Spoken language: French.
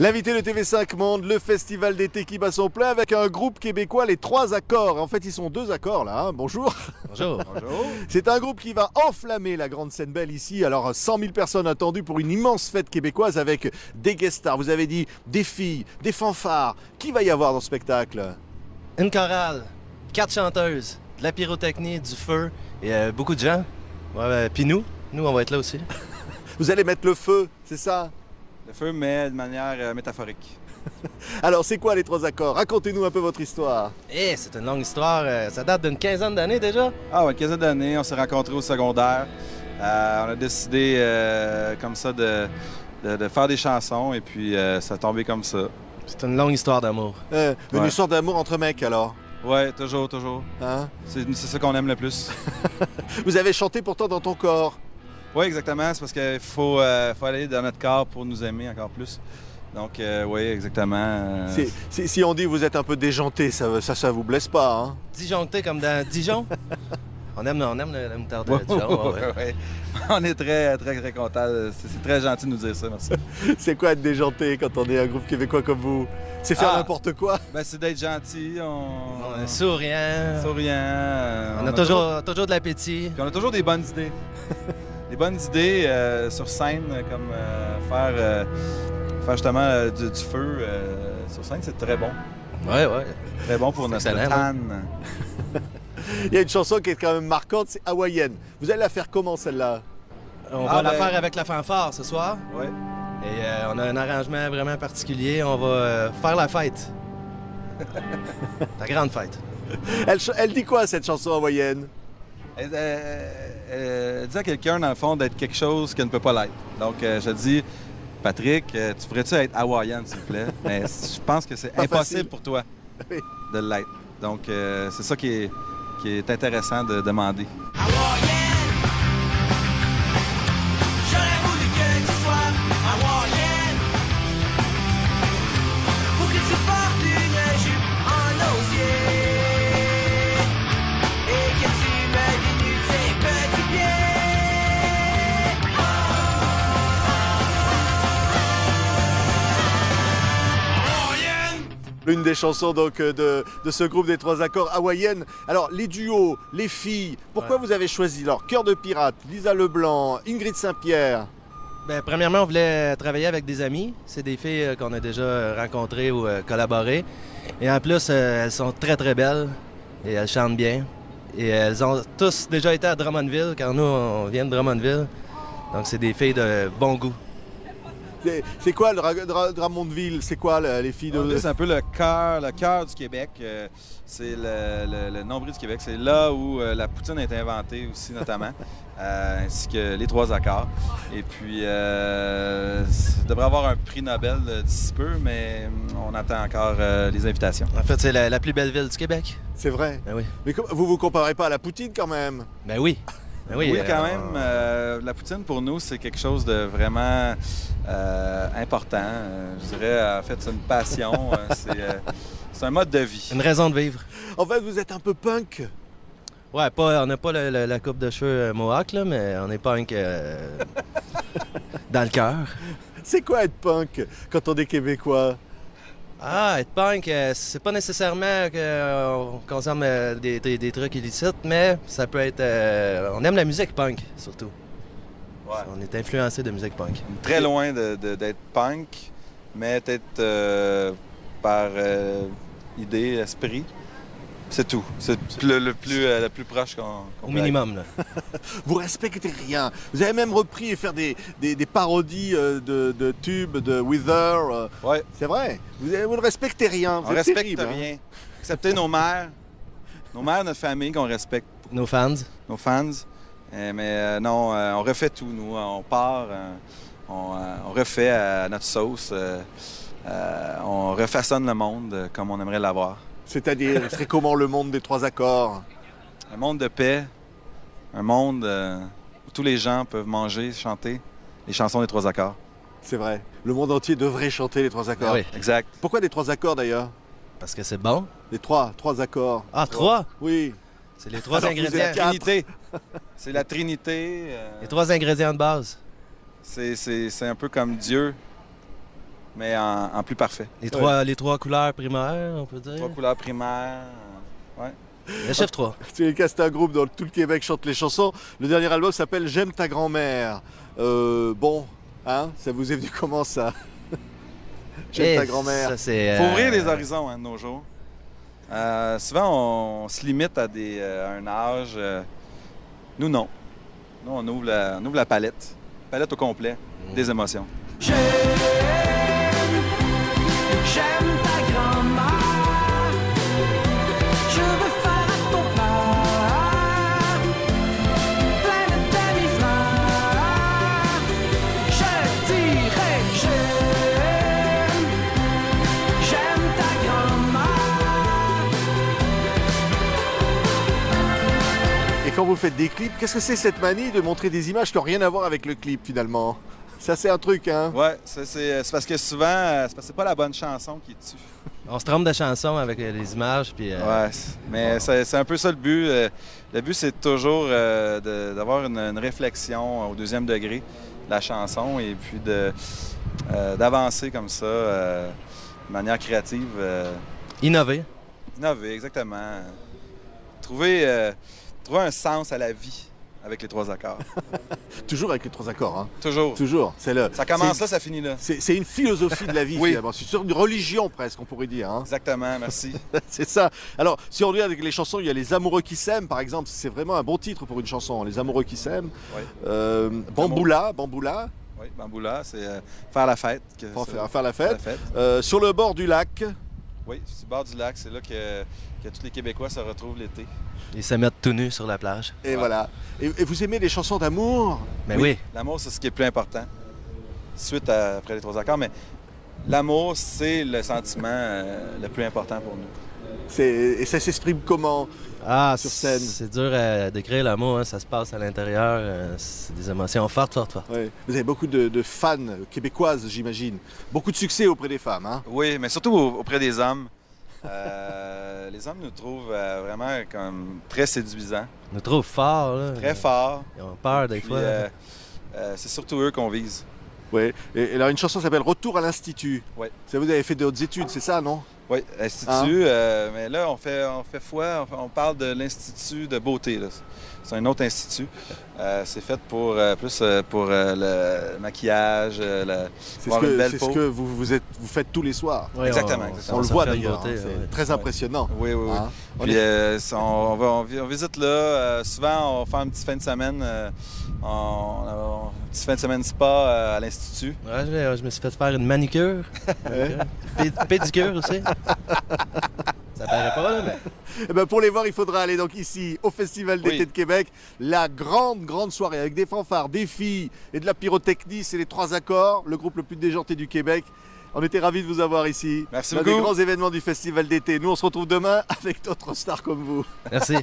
L'invité de TV5 Monde, le festival d'été qui bat son plein avec un groupe québécois, les Trois Accords. En fait, ils sont deux accords là, hein. Bonjour. Bonjour. Bonjour. C'est un groupe qui va enflammer la Grande Scène Belle ici. Alors, 100 000 personnes attendues pour une immense fête québécoise avec des guest stars. Vous avez dit des filles, des fanfares. Qui va y avoir dans ce spectacle? Une chorale, 4 chanteuses, de la pyrotechnie, du feu et beaucoup de gens. Ouais, puis nous, on va être là aussi. Vous allez mettre le feu, c'est ça? Le feu, mais de manière métaphorique. Alors, c'est quoi les Trois Accords? Racontez-nous un peu votre histoire. C'est une longue histoire. Ça date d'une quinzaine d'années déjà. Ah ouais, une quinzaine d'années, on s'est rencontrés au secondaire. On a décidé comme ça de faire des chansons et puis ça a tombé comme ça. C'est une longue histoire d'amour. Une histoire d'amour entre mecs alors? Ouais, toujours, toujours. Hein? C'est ça qu'on aime le plus. Vous avez chanté pourtant dans ton corps. Oui, exactement. C'est parce qu'il faut aller dans notre corps pour nous aimer encore plus. Donc, oui, exactement. Si on dit que vous êtes un peu déjanté, ça vous blesse pas, hein? Disjoncté comme dans Dijon. On aime la moutarde de Dijon. Ouais. On est très, très, très contents. C'est très gentil de nous dire ça, merci. C'est quoi être déjanté quand on est un groupe québécois comme vous? C'est faire n'importe quoi? Ben, c'est d'être gentil. On est souriant. Souriant. On a toujours de l'appétit. Puis on a toujours des bonnes idées. Des bonnes idées sur scène, comme faire justement du feu sur scène, c'est très bon. Ouais. Très bon pour notre âne. Il y a une chanson qui est quand même marquante, c'est hawaïenne. Vous allez la faire comment celle-là? On va la faire avec la fanfare ce soir. Oui. Et on a un arrangement vraiment particulier. On va faire la fête. La grande fête. Elle dit quoi cette chanson hawaïenne? Elle dit à quelqu'un, dans le fond, d'être quelque chose qui ne peut pas l'être. Donc, je dis, Patrick, tu pourrais-tu être hawaïenne, s'il te plaît? Mais je pense que c'est impossible pour toi de l'être. Donc, c'est ça qui est intéressant de demander. Hawaïenne, j'aurais voulu que tu sois hawaïenne, pour que tu portes une jupe en osier. Une des chansons donc de ce groupe des Trois Accords hawaïennes. Alors les duos, les filles, pourquoi vous avez choisi alors Cœur de pirate, Lisa Leblanc, Ingrid Saint-Pierre? Bien, premièrement, on voulait travailler avec des amis. C'est des filles qu'on a déjà rencontrées ou collaboré. Et en plus, elles sont très très belles et elles chantent bien. Et elles ont tous déjà été à Drummondville, car nous, on vient de Drummondville. Donc c'est des filles de bon goût. C'est quoi le Drummondville? C'est quoi les filles de... C'est un peu le cœur du Québec. C'est le nombril du Québec. C'est là où la poutine a été inventée aussi, notamment, ainsi que les Trois Accords. Et puis, ça devrait avoir un prix Nobel d'ici peu, mais on attend encore les invitations. En fait, c'est la plus belle ville du Québec. C'est vrai? Ben oui. Mais vous comparez pas à la poutine quand même? Ben oui. Oui, quand même. La poutine, pour nous, c'est quelque chose de vraiment important. Je dirais, en fait, c'est une passion. C'est un mode de vie. Une raison de vivre. En fait, vous êtes un peu punk? Ouais, on n'a pas la coupe de cheveux mohawk, là, mais on est punk dans le cœur. C'est quoi être punk quand on est québécois? Être punk, c'est pas nécessairement qu'on consomme des trucs illicites, mais ça peut être... on aime la musique punk, surtout. Ouais. On est influencé de musique punk. Très loin d'être punk, mais peut-être par idée, esprit. C'est tout. C'est le plus proche qu'on Au minimum, là. Vous respectez rien. Vous avez même repris et faire des parodies de tubes, de Wither. Ouais. C'est vrai. Vous ne respectez rien. On respecte rien. Excepté nos mères. Nos mères, notre famille, qu'on respecte. Nos fans. Nos fans. Mais non, on refait tout, nous. On part, on refait à notre sauce. On refaçonne le monde comme on aimerait l'avoir. C'est-à-dire, ce serait comment le monde des Trois Accords? Un monde de paix, un monde où tous les gens peuvent manger, chanter les chansons des Trois Accords. C'est vrai. Le monde entier devrait chanter les Trois Accords. Oui. Exact. Pourquoi les Trois Accords d'ailleurs? Parce que c'est bon. Les trois accords. Ah, 3? Oui. C'est les 3 Alors, ingrédients. vous êtes quatre. Trinité. C'est la Trinité. Les 3 ingrédients de base. C'est un peu comme Dieu. mais en plus parfait. Les trois couleurs primaires, on peut dire. 3 couleurs primaires. Ouais. Le chef 3. C'est un groupe dont tout le Québec chante les chansons. Le dernier album s'appelle J'aime ta grand-mère. Bon, hein, ça vous est venu comment ça? J'aime ta grand-mère. Faut ouvrir les horizons hein, de nos jours. Souvent, on se limite à un âge. Nous, non. Nous, on ouvre la palette. Palette au complet des émotions. J'aime ta grand-mère. Je veux faire à ton père. Plein de demi-frères. Je dirais j'aime ta grand-mère. Et quand vous faites des clips, qu'est-ce que c'est cette manie de montrer des images qui n'ont rien à voir avec le clip finalement? Ça c'est un truc, hein? Ouais, c'est parce que souvent, c'est pas la bonne chanson qui est dessus. On se trompe de chanson avec les images. Puis, Ouais, mais c'est un peu ça le but. Le but, c'est toujours d'avoir une réflexion au deuxième degré de la chanson et puis d'avancer comme ça de manière créative. Innover. Innover, exactement. Trouver un sens à la vie avec les 3 accords. Toujours avec les 3 accords, hein? Toujours. Toujours. Ça commence là, ça finit là. C'est une philosophie de la vie, Oui. finalement. C'est sur une religion presque, on pourrait dire. Hein? Exactement, merci. C'est ça. Alors, si on regarde avec les chansons, il y a Les Amoureux qui s'aiment, par exemple. C'est vraiment un bon titre pour une chanson. Les Amoureux qui s'aiment. Oui. Bamboula. Oui, Bamboula, c'est faire la fête. Faire la fête. Sur le bord du lac. Oui, sur le bord du lac, c'est là que tous les Québécois se retrouvent l'été. Ils se mettent tout nus sur la plage. Et voilà. Et vous aimez les chansons d'amour? Mais oui. L'amour, c'est ce qui est le plus important. Après les 3 accords, mais l'amour, c'est le sentiment le plus important pour nous. Et ça s'exprime comment? Sur scène. C'est dur à décrire l'amour, hein. Ça se passe à l'intérieur. C'est des émotions fortes. Ouais. Vous avez beaucoup de fans québécoises, j'imagine. Beaucoup de succès auprès des femmes, hein? Oui, mais surtout auprès des hommes. Les hommes nous trouvent vraiment comme très séduisants. Ils nous trouvent forts. Là. Très forts. Ils ont peur des Puis, fois. c'est surtout eux qu'on vise. Oui. Et alors, une chanson s'appelle Retour à l'Institut. Oui. Ça, vous avez fait d'autres études, c'est ça, non? Oui, Institut, mais là, on fait foi, on parle de l'Institut de beauté. Là. C'est un autre institut. C'est fait pour le maquillage, C'est ce que vous faites tous les soirs. Ouais, exactement. On le se voit fait une d'ailleurs. beauté, C'est ouais. très impressionnant. Oui. Hein? Puis on visite là. Souvent, on fait une petite fin de semaine. Une petite fin de semaine spa à l'Institut. Ouais, je me suis fait faire une manicure. Pédicure aussi. Ça paraît pas, là, mais... Eh ben, pour les voir, il faudra aller donc ici au Festival d'été de Québec. La grande soirée avec des fanfares, des filles et de la pyrotechnie. C'est les 3 accords, le groupe le plus déjanté du Québec. On était ravis de vous avoir ici. Merci L'un beaucoup. des grands événements du Festival d'été. Nous, on se retrouve demain avec d'autres stars comme vous. Merci.